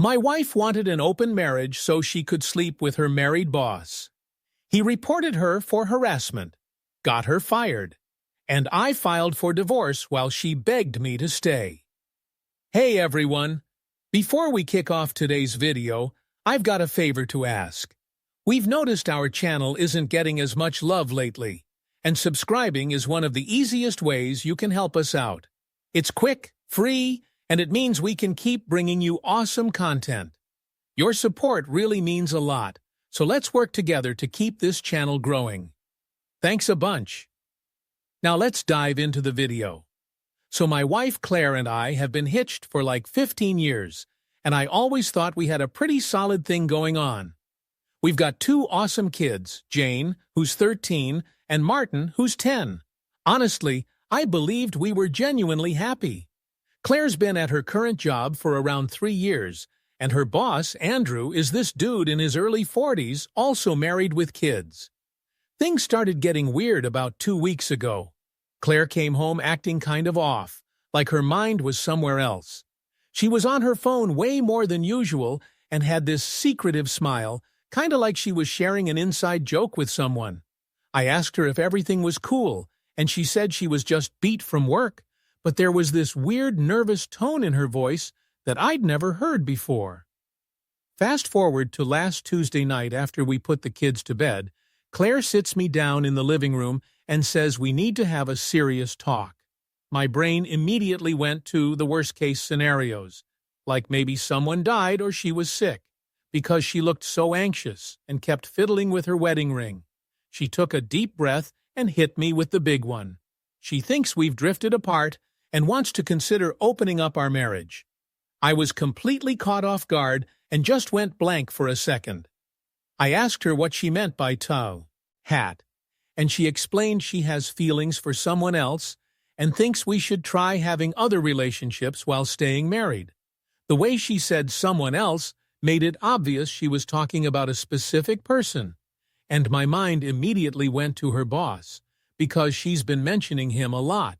My wife wanted an open marriage so she could sleep with her married boss. He reported her for harassment, got her fired, and I filed for divorce while she begged me to stay. Hey everyone! Before we kick off today's video, I've got a favor to ask. We've noticed our channel isn't getting as much love lately, and subscribing is one of the easiest ways you can help us out. It's quick, free, and it means we can keep bringing you awesome content. Your support really means a lot, so let's work together to keep this channel growing. Thanks a bunch. Now let's dive into the video. So my wife Claire and I have been hitched for like 15 years, and I always thought we had a pretty solid thing going on. We've got two awesome kids, Jane, who's 13, and Martin, who's 10. Honestly, I believed we were genuinely happy. Claire's been at her current job for around 3 years, and her boss, Andrew, is this dude in his early 40s, also married with kids. Things started getting weird about 2 weeks ago. Claire came home acting kind of off, like her mind was somewhere else. She was on her phone way more than usual and had this secretive smile, kind of like she was sharing an inside joke with someone. I asked her if everything was cool, and she said she was just beat from work, but there was this weird nervous tone in her voice that I'd never heard before. Fast forward to last Tuesday night after we put the kids to bed, Claire sits me down in the living room and says we need to have a serious talk. My brain immediately went to the worst-case scenarios, like maybe someone died or she was sick, because she looked so anxious and kept fiddling with her wedding ring. She took a deep breath and hit me with the big one. She thinks we've drifted apart and wants to consider opening up our marriage. I was completely caught off guard and just went blank for a second. I asked her what she meant by hat, and she explained she has feelings for someone else and thinks we should try having other relationships while staying married. The way she said someone else made it obvious she was talking about a specific person, and my mind immediately went to her boss, because she's been mentioning him a lot.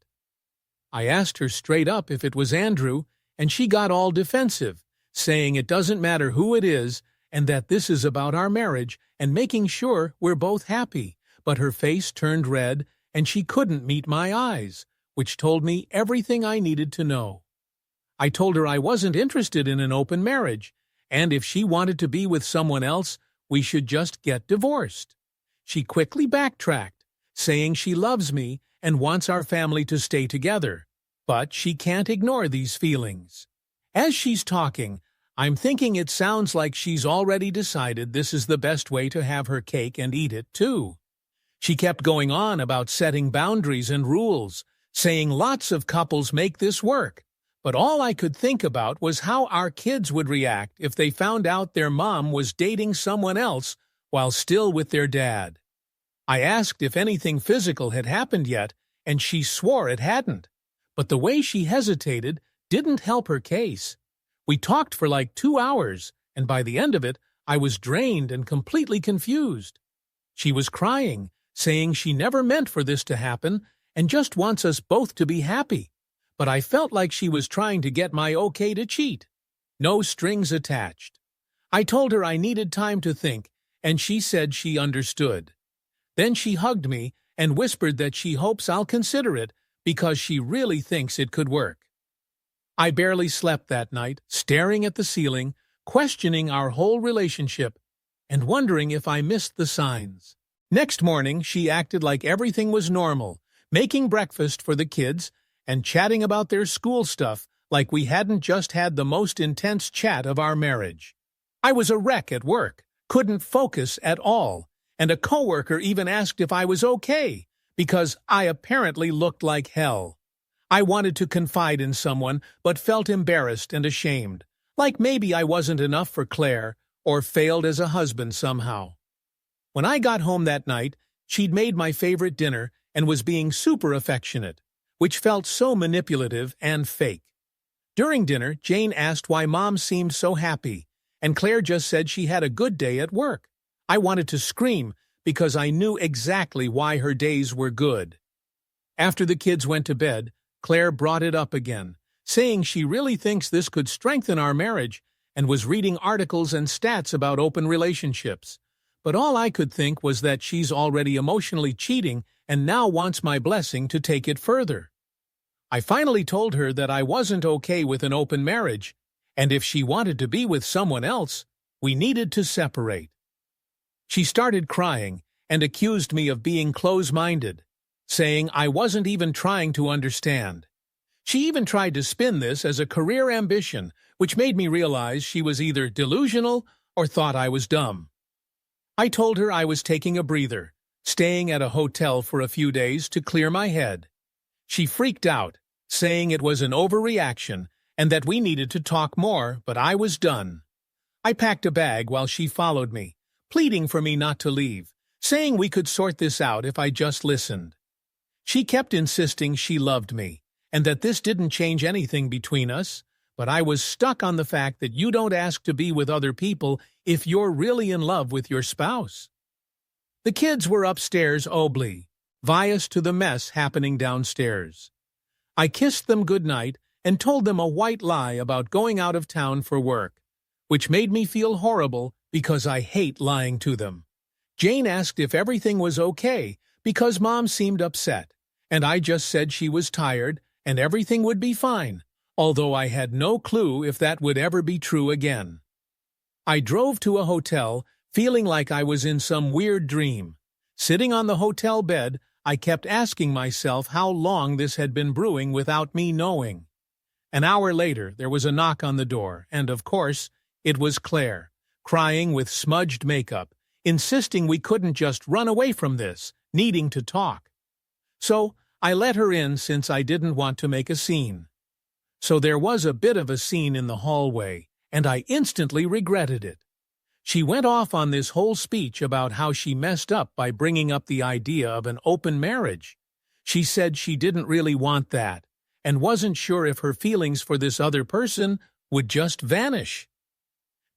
I asked her straight up if it was Andrew, and she got all defensive, saying it doesn't matter who it is and that this is about our marriage and making sure we're both happy, but her face turned red and she couldn't meet my eyes, which told me everything I needed to know. I told her I wasn't interested in an open marriage, and if she wanted to be with someone else, we should just get divorced. She quickly backtracked, saying she loves me and wants our family to stay together, but she can't ignore these feelings. As she's talking, I'm thinking it sounds like she's already decided this is the best way to have her cake and eat it too. She kept going on about setting boundaries and rules, saying lots of couples make this work, but all I could think about was how our kids would react if they found out their mom was dating someone else while still with their dad. I asked if anything physical had happened yet, and she swore it hadn't. But the way she hesitated didn't help her case. We talked for like 2 hours, and by the end of it, I was drained and completely confused. She was crying, saying she never meant for this to happen and just wants us both to be happy. But I felt like she was trying to get my okay to cheat. No strings attached. I told her I needed time to think, and she said she understood. Then she hugged me and whispered that she hopes I'll consider it because she really thinks it could work. I barely slept that night, staring at the ceiling, questioning our whole relationship, and wondering if I missed the signs. Next morning, she acted like everything was normal, making breakfast for the kids and chatting about their school stuff like we hadn't just had the most intense chat of our marriage. I was a wreck at work, couldn't focus at all, and a coworker even asked if I was okay, because I apparently looked like hell. I wanted to confide in someone, but felt embarrassed and ashamed, like maybe I wasn't enough for Claire or failed as a husband somehow. When I got home that night, she'd made my favorite dinner and was being super affectionate, which felt so manipulative and fake. During dinner, Jane asked why Mom seemed so happy, and Claire just said she had a good day at work. I wanted to scream because I knew exactly why her days were good. After the kids went to bed, Claire brought it up again, saying she really thinks this could strengthen our marriage and was reading articles and stats about open relationships. But all I could think was that she's already emotionally cheating and now wants my blessing to take it further. I finally told her that I wasn't okay with an open marriage, and if she wanted to be with someone else, we needed to separate. She started crying and accused me of being close-minded, saying I wasn't even trying to understand. She even tried to spin this as a career ambition, which made me realize she was either delusional or thought I was dumb. I told her I was taking a breather, staying at a hotel for a few days to clear my head. She freaked out, saying it was an overreaction and that we needed to talk more, but I was done. I packed a bag while she followed me, pleading for me not to leave, saying we could sort this out if I just listened. She kept insisting she loved me, and that this didn't change anything between us, but I was stuck on the fact that you don't ask to be with other people if you're really in love with your spouse. The kids were upstairs oblivious to the mess happening downstairs. I kissed them goodnight and told them a white lie about going out of town for work, which made me feel horrible because I hate lying to them. Jane asked if everything was okay because Mom seemed upset, and I just said she was tired and everything would be fine, although I had no clue if that would ever be true again. I drove to a hotel, feeling like I was in some weird dream. Sitting on the hotel bed, I kept asking myself how long this had been brewing without me knowing. An hour later, there was a knock on the door, and of course, it was Claire, crying with smudged makeup, insisting we couldn't just run away from this, needing to talk. So, I let her in since I didn't want to make a scene. So there was a bit of a scene in the hallway, and I instantly regretted it. She went off on this whole speech about how she messed up by bringing up the idea of an open marriage. She said she didn't really want that, and wasn't sure if her feelings for this other person would just vanish.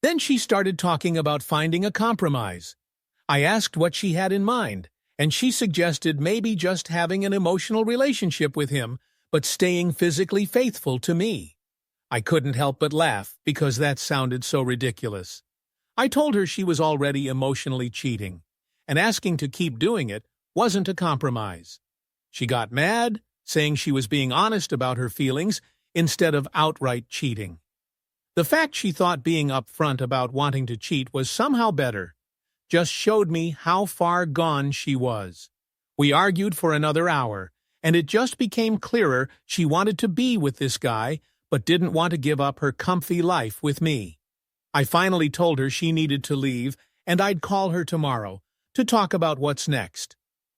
Then she started talking about finding a compromise. I asked what she had in mind, and she suggested maybe just having an emotional relationship with him, but staying physically faithful to me. I couldn't help but laugh because that sounded so ridiculous. I told her she was already emotionally cheating, and asking to keep doing it wasn't a compromise. She got mad, saying she was being honest about her feelings instead of outright cheating. The fact she thought being upfront about wanting to cheat was somehow better just showed me how far gone she was. We argued for another hour, and it just became clearer she wanted to be with this guy but didn't want to give up her comfy life with me. I finally told her she needed to leave and I'd call her tomorrow to talk about what's next.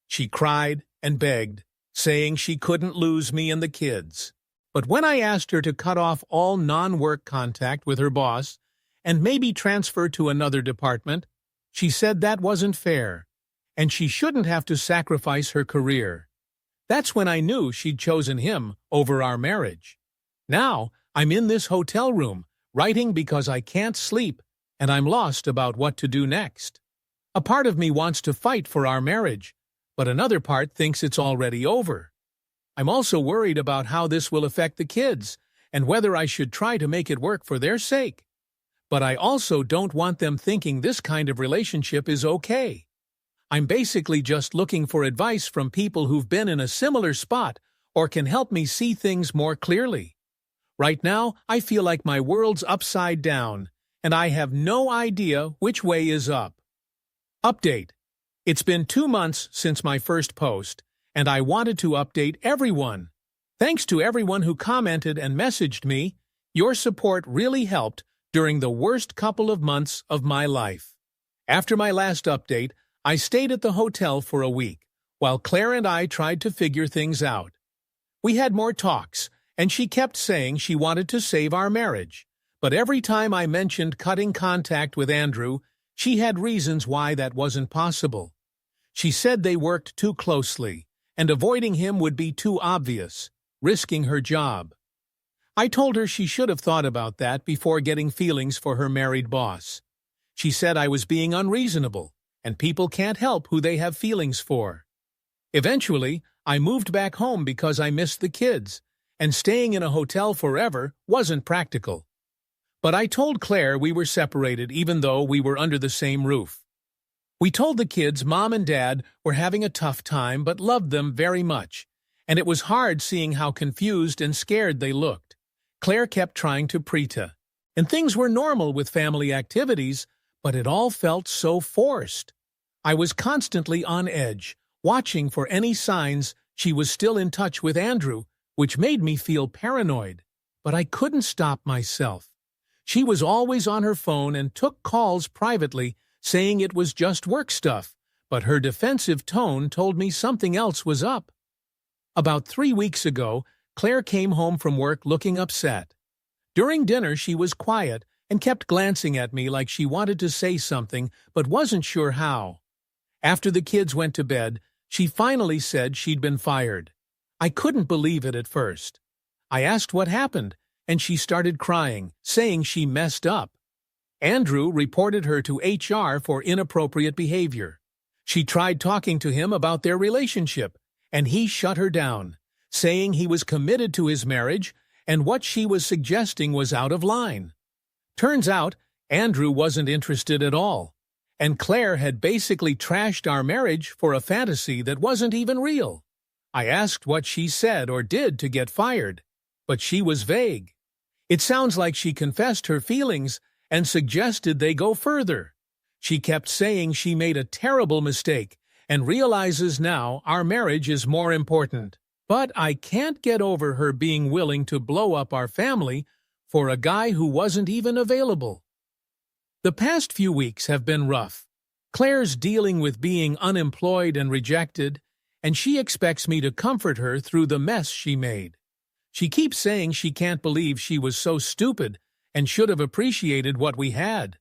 She cried and begged, saying she couldn't lose me and the kids. But when I asked her to cut off all non-work contact with her boss and maybe transfer to another department, she said that wasn't fair, and she shouldn't have to sacrifice her career. That's when I knew she'd chosen him over our marriage. Now, I'm in this hotel room, writing because I can't sleep, and I'm lost about what to do next. A part of me wants to fight for our marriage, but another part thinks it's already over. I'm also worried about how this will affect the kids, and whether I should try to make it work for their sake. But I also don't want them thinking this kind of relationship is okay. I'm basically just looking for advice from people who've been in a similar spot or can help me see things more clearly. Right now, I feel like my world's upside down, and I have no idea which way is up. Update. It's been 2 months since my first post, and I wanted to update everyone. Thanks to everyone who commented and messaged me, your support really helped during the worst couple of months of my life. After my last update, I stayed at the hotel for a week, while Claire and I tried to figure things out. We had more talks, and she kept saying she wanted to save our marriage. But every time I mentioned cutting contact with Andrew, she had reasons why that wasn't possible. She said they worked too closely, and avoiding him would be too obvious, risking her job. I told her she should have thought about that before getting feelings for her married boss. She said I was being unreasonable, and people can't help who they have feelings for. Eventually, I moved back home because I missed the kids, and staying in a hotel forever wasn't practical. But I told Claire we were separated even though we were under the same roof. We told the kids Mom and Dad were having a tough time but loved them very much, and it was hard seeing how confused and scared they looked. Claire kept trying to pretend, and things were normal with family activities, but it all felt so forced. I was constantly on edge, watching for any signs she was still in touch with Andrew, which made me feel paranoid. But I couldn't stop myself. She was always on her phone and took calls privately, saying it was just work stuff, but her defensive tone told me something else was up. About 3 weeks ago, Claire came home from work looking upset. During dinner, she was quiet and kept glancing at me like she wanted to say something but wasn't sure how. After the kids went to bed, she finally said she'd been fired. I couldn't believe it at first. I asked what happened, and she started crying, saying she messed up. Andrew reported her to HR for inappropriate behavior. She tried talking to him about their relationship, and he shut her down, saying he was committed to his marriage and what she was suggesting was out of line. Turns out, Andrew wasn't interested at all, and Claire had basically trashed our marriage for a fantasy that wasn't even real. I asked what she said or did to get fired, but she was vague. It sounds like she confessed her feelings and suggested they go further. She kept saying she made a terrible mistake and realizes now our marriage is more important. But I can't get over her being willing to blow up our family for a guy who wasn't even available. The past few weeks have been rough. Claire's dealing with being unemployed and rejected, and she expects me to comfort her through the mess she made. She keeps saying she can't believe she was so stupid and should have appreciated what we had.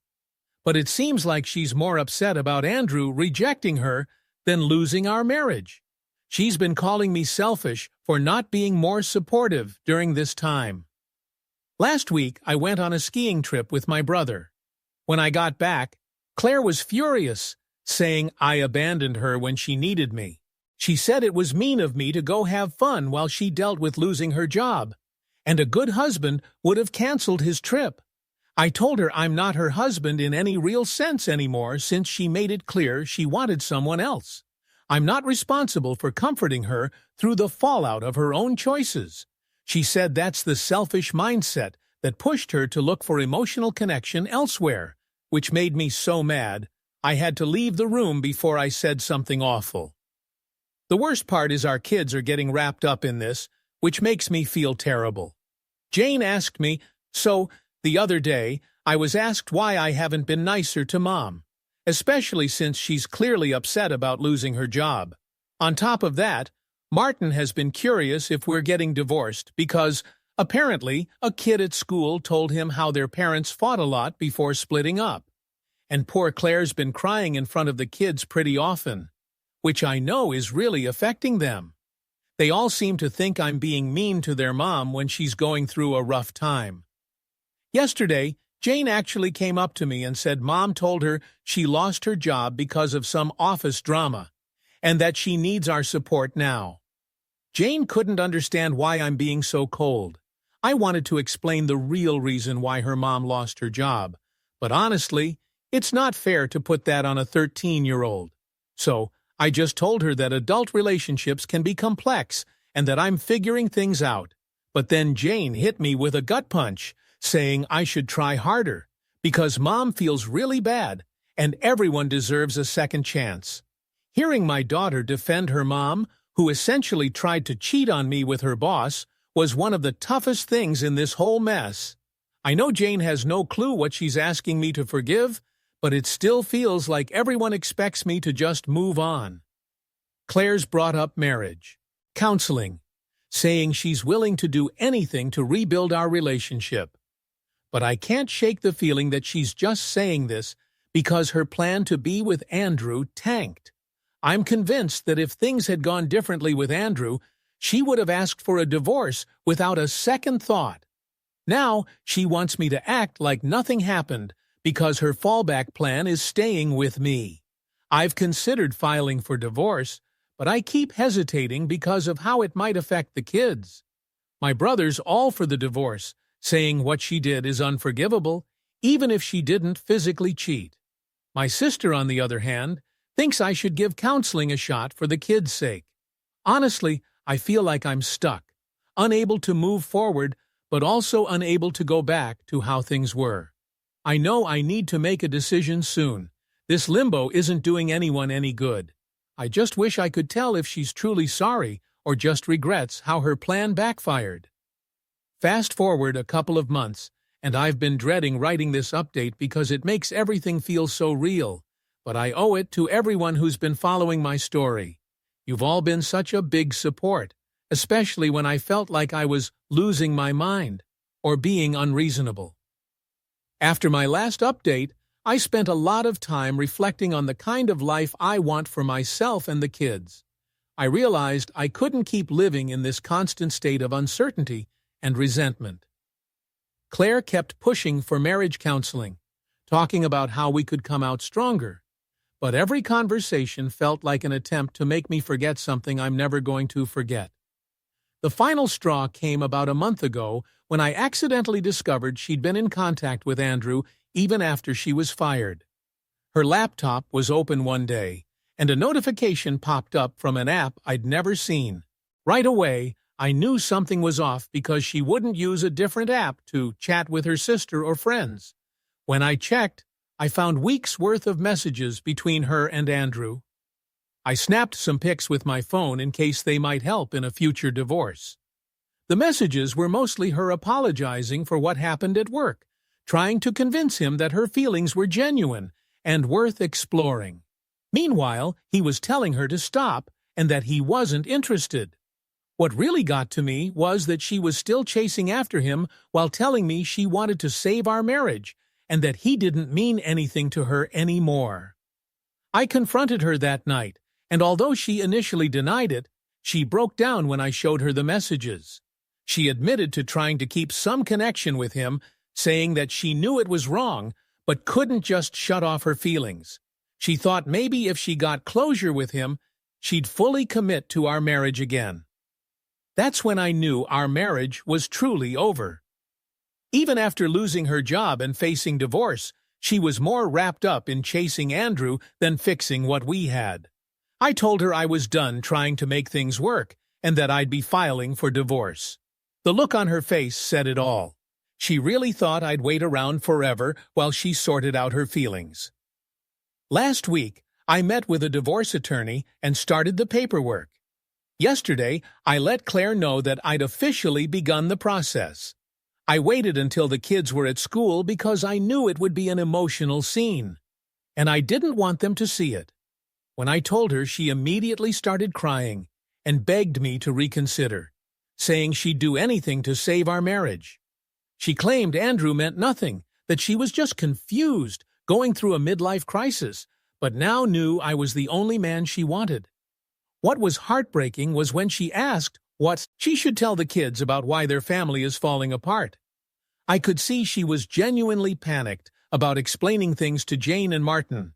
But it seems like she's more upset about Andrew rejecting her than losing our marriage. She's been calling me selfish for not being more supportive during this time. Last week, I went on a skiing trip with my brother. When I got back, Claire was furious, saying I abandoned her when she needed me. She said it was mean of me to go have fun while she dealt with losing her job, and a good husband would have canceled his trip. I told her I'm not her husband in any real sense anymore since she made it clear she wanted someone else. I'm not responsible for comforting her through the fallout of her own choices. She said that's the selfish mindset that pushed her to look for emotional connection elsewhere, which made me so mad I had to leave the room before I said something awful. The worst part is our kids are getting wrapped up in this, which makes me feel terrible. Jane asked me, so the other day I was asked why I haven't been nicer to Mom, especially since she's clearly upset about losing her job. On top of that, Martin has been curious if we're getting divorced because, apparently, a kid at school told him how their parents fought a lot before splitting up. And poor Claire's been crying in front of the kids pretty often, which I know is really affecting them. They all seem to think I'm being mean to their mom when she's going through a rough time. Yesterday, Jane actually came up to me and said Mom told her she lost her job because of some office drama, and that she needs our support now. Jane couldn't understand why I'm being so cold. I wanted to explain the real reason why her mom lost her job, but honestly, it's not fair to put that on a 13-year-old. So, I just told her that adult relationships can be complex and that I'm figuring things out. But then Jane hit me with a gut punch, saying I should try harder, because Mom feels really bad, and everyone deserves a second chance. Hearing my daughter defend her mom, who essentially tried to cheat on me with her boss, was one of the toughest things in this whole mess. I know Jane has no clue what she's asking me to forgive, but it still feels like everyone expects me to just move on. Claire's brought up marriage, counseling, saying she's willing to do anything to rebuild our relationship. But I can't shake the feeling that she's just saying this because her plan to be with Andrew tanked. I'm convinced that if things had gone differently with Andrew, she would have asked for a divorce without a second thought. Now she wants me to act like nothing happened because her fallback plan is staying with me. I've considered filing for divorce, but I keep hesitating because of how it might affect the kids. My brother's all for the divorce, saying what she did is unforgivable, even if she didn't physically cheat. My sister, on the other hand, thinks I should give counseling a shot for the kids' sake. Honestly, I feel like I'm stuck, unable to move forward, but also unable to go back to how things were. I know I need to make a decision soon. This limbo isn't doing anyone any good. I just wish I could tell if she's truly sorry or just regrets how her plan backfired. Fast forward a couple of months, and I've been dreading writing this update because it makes everything feel so real, but I owe it to everyone who's been following my story. You've all been such a big support, especially when I felt like I was losing my mind or being unreasonable. After my last update, I spent a lot of time reflecting on the kind of life I want for myself and the kids. I realized I couldn't keep living in this constant state of uncertainty and resentment. Claire kept pushing for marriage counseling, talking about how we could come out stronger. But every conversation felt like an attempt to make me forget something I'm never going to forget. The final straw came about a month ago when I accidentally discovered she'd been in contact with Andrew even after she was fired. Her laptop was open one day, and a notification popped up from an app I'd never seen. Right away, I knew something was off because she wouldn't use a different app to chat with her sister or friends. When I checked, I found weeks' worth of messages between her and Andrew. I snapped some pics with my phone in case they might help in a future divorce. The messages were mostly her apologizing for what happened at work, trying to convince him that her feelings were genuine and worth exploring. Meanwhile, he was telling her to stop and that he wasn't interested. What really got to me was that she was still chasing after him while telling me she wanted to save our marriage and that he didn't mean anything to her anymore. I confronted her that night, and although she initially denied it, she broke down when I showed her the messages. She admitted to trying to keep some connection with him, saying that she knew it was wrong, but couldn't just shut off her feelings. She thought maybe if she got closure with him, she'd fully commit to our marriage again. That's when I knew our marriage was truly over. Even after losing her job and facing divorce, she was more wrapped up in chasing Andrew than fixing what we had. I told her I was done trying to make things work and that I'd be filing for divorce. The look on her face said it all. She really thought I'd wait around forever while she sorted out her feelings. Last week, I met with a divorce attorney and started the paperwork. Yesterday, I let Claire know that I'd officially begun the process. I waited until the kids were at school because I knew it would be an emotional scene, and I didn't want them to see it. When I told her, she immediately started crying and begged me to reconsider, saying she'd do anything to save our marriage. She claimed Andrew meant nothing, that she was just confused, going through a midlife crisis, but now knew I was the only man she wanted. What was heartbreaking was when she asked what she should tell the kids about why their family is falling apart. I could see she was genuinely panicked about explaining things to Jane and Martin.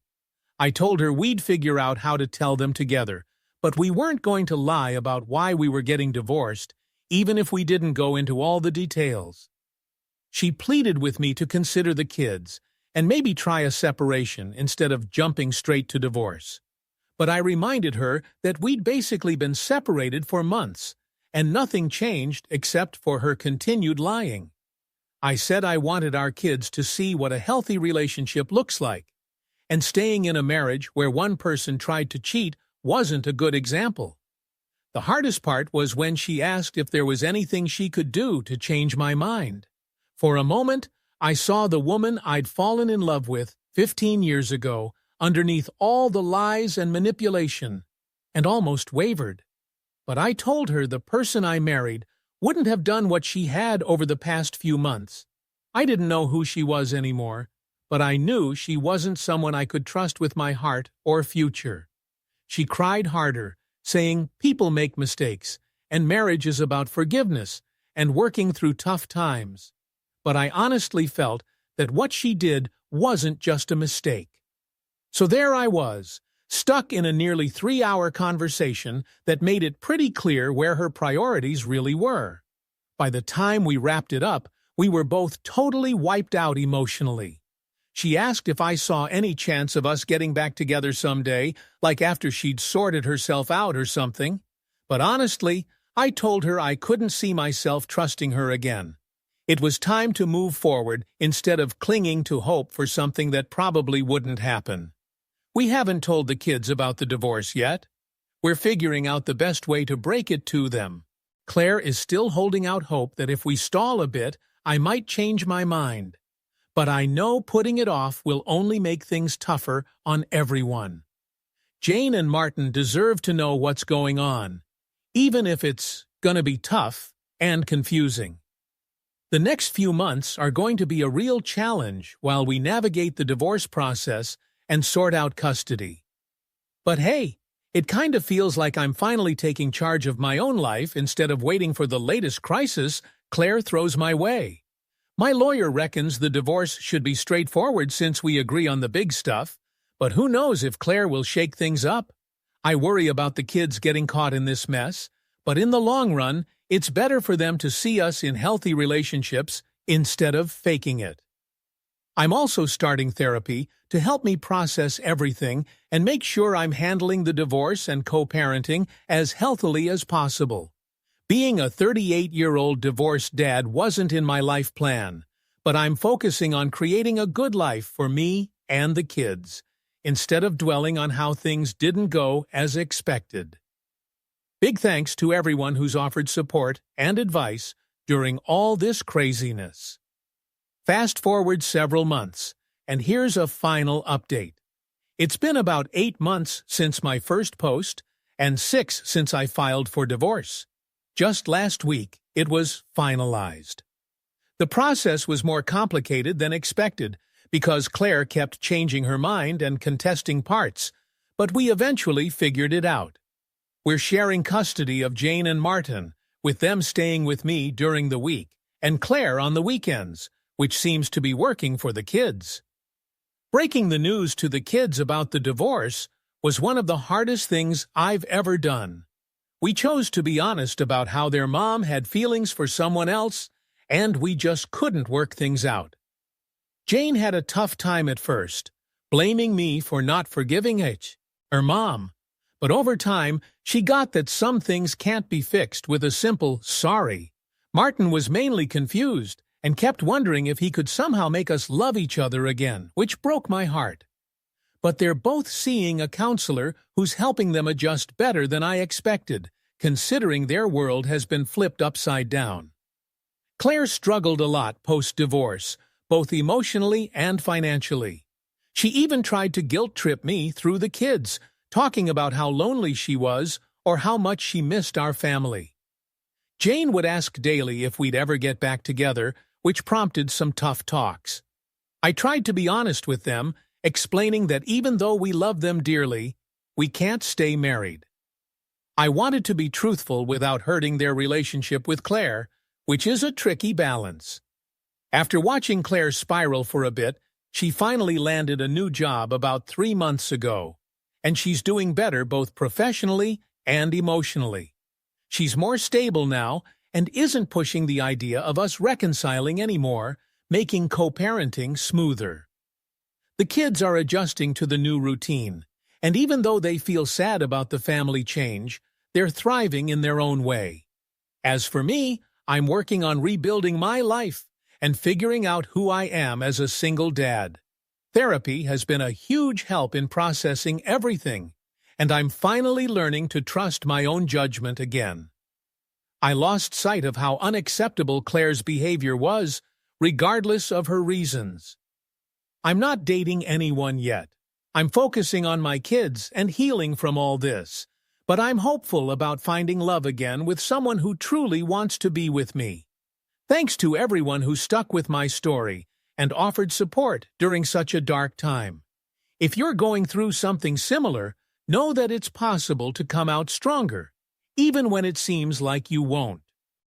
I told her we'd figure out how to tell them together, but we weren't going to lie about why we were getting divorced, even if we didn't go into all the details. She pleaded with me to consider the kids and maybe try a separation instead of jumping straight to divorce. But I reminded her that we'd basically been separated for months, and nothing changed except for her continued lying. I said I wanted our kids to see what a healthy relationship looks like, and staying in a marriage where one person tried to cheat wasn't a good example. The hardest part was when she asked if there was anything she could do to change my mind. For a moment, I saw the woman I'd fallen in love with 15 years ago underneath all the lies and manipulation, and almost wavered. But I told her the person I married wouldn't have done what she had over the past few months. I didn't know who she was anymore, but I knew she wasn't someone I could trust with my heart or future. She cried harder, saying people make mistakes, and marriage is about forgiveness and working through tough times. But I honestly felt that what she did wasn't just a mistake. So there I was, stuck in a nearly 3-hour conversation that made it pretty clear where her priorities really were. By the time we wrapped it up, We were both totally wiped out emotionally. She asked if I saw any chance of us getting back together someday, like after she'd sorted herself out or something. But honestly, I told her I couldn't see myself trusting her again. It was time to move forward instead of clinging to hope for something that probably wouldn't happen. We haven't told the kids about the divorce yet. We're figuring out the best way to break it to them. Claire is still holding out hope that if we stall a bit, I might change my mind. But I know putting it off will only make things tougher on everyone. Jane and Martin deserve to know what's going on, even if it's gonna be tough and confusing. The next few months are going to be a real challenge while we navigate the divorce process and sort out custody. But hey, it kind of feels like I'm finally taking charge of my own life instead of waiting for the latest crisis Claire throws my way. My lawyer reckons the divorce should be straightforward since we agree on the big stuff, but who knows if Claire will shake things up? I worry about the kids getting caught in this mess, but in the long run, it's better for them to see us in healthy relationships instead of faking it. I'm also starting therapy to help me process everything and make sure I'm handling the divorce and co-parenting as healthily as possible. Being a 38-year-old divorced dad wasn't in my life plan, but I'm focusing on creating a good life for me and the kids, instead of dwelling on how things didn't go as expected. Big thanks to everyone who's offered support and advice during all this craziness. Fast forward several months, and here's a final update. It's been about 8 months since my first post, and 6 since I filed for divorce. Just last week, it was finalized. The process was more complicated than expected because Claire kept changing her mind and contesting parts, but we eventually figured it out. We're sharing custody of Jane and Martin, with them staying with me during the week, and Claire on the weekends, which seems to be working for the kids. Breaking the news to the kids about the divorce was one of the hardest things I've ever done. We chose to be honest about how their mom had feelings for someone else, and we just couldn't work things out. Jane had a tough time at first, blaming me for not forgiving her mom. But over time, she got that some things can't be fixed with a simple sorry. Martin was mainly confused and kept wondering if he could somehow make us love each other again, which broke my heart. But they're both seeing a counselor who's helping them adjust better than I expected, considering their world has been flipped upside down. Claire struggled a lot post-divorce, both emotionally and financially. She even tried to guilt-trip me through the kids, talking about how lonely she was or how much she missed our family. Jane would ask daily if we'd ever get back together, which prompted some tough talks. I tried to be honest with them, explaining that even though we love them dearly, we can't stay married. I wanted to be truthful without hurting their relationship with Claire, which is a tricky balance. After watching Claire spiral for a bit, she finally landed a new job about 3 months ago, and she's doing better both professionally and emotionally. She's more stable now and isn't pushing the idea of us reconciling anymore, making co-parenting smoother. The kids are adjusting to the new routine, and even though they feel sad about the family change, they're thriving in their own way. As for me, I'm working on rebuilding my life and figuring out who I am as a single dad. Therapy has been a huge help in processing everything, and I'm finally learning to trust my own judgment again. I lost sight of how unacceptable Claire's behavior was, regardless of her reasons. I'm not dating anyone yet. I'm focusing on my kids and healing from all this, but I'm hopeful about finding love again with someone who truly wants to be with me. Thanks to everyone who stuck with my story and offered support during such a dark time. If you're going through something similar, know that it's possible to come out stronger, even when it seems like you won't.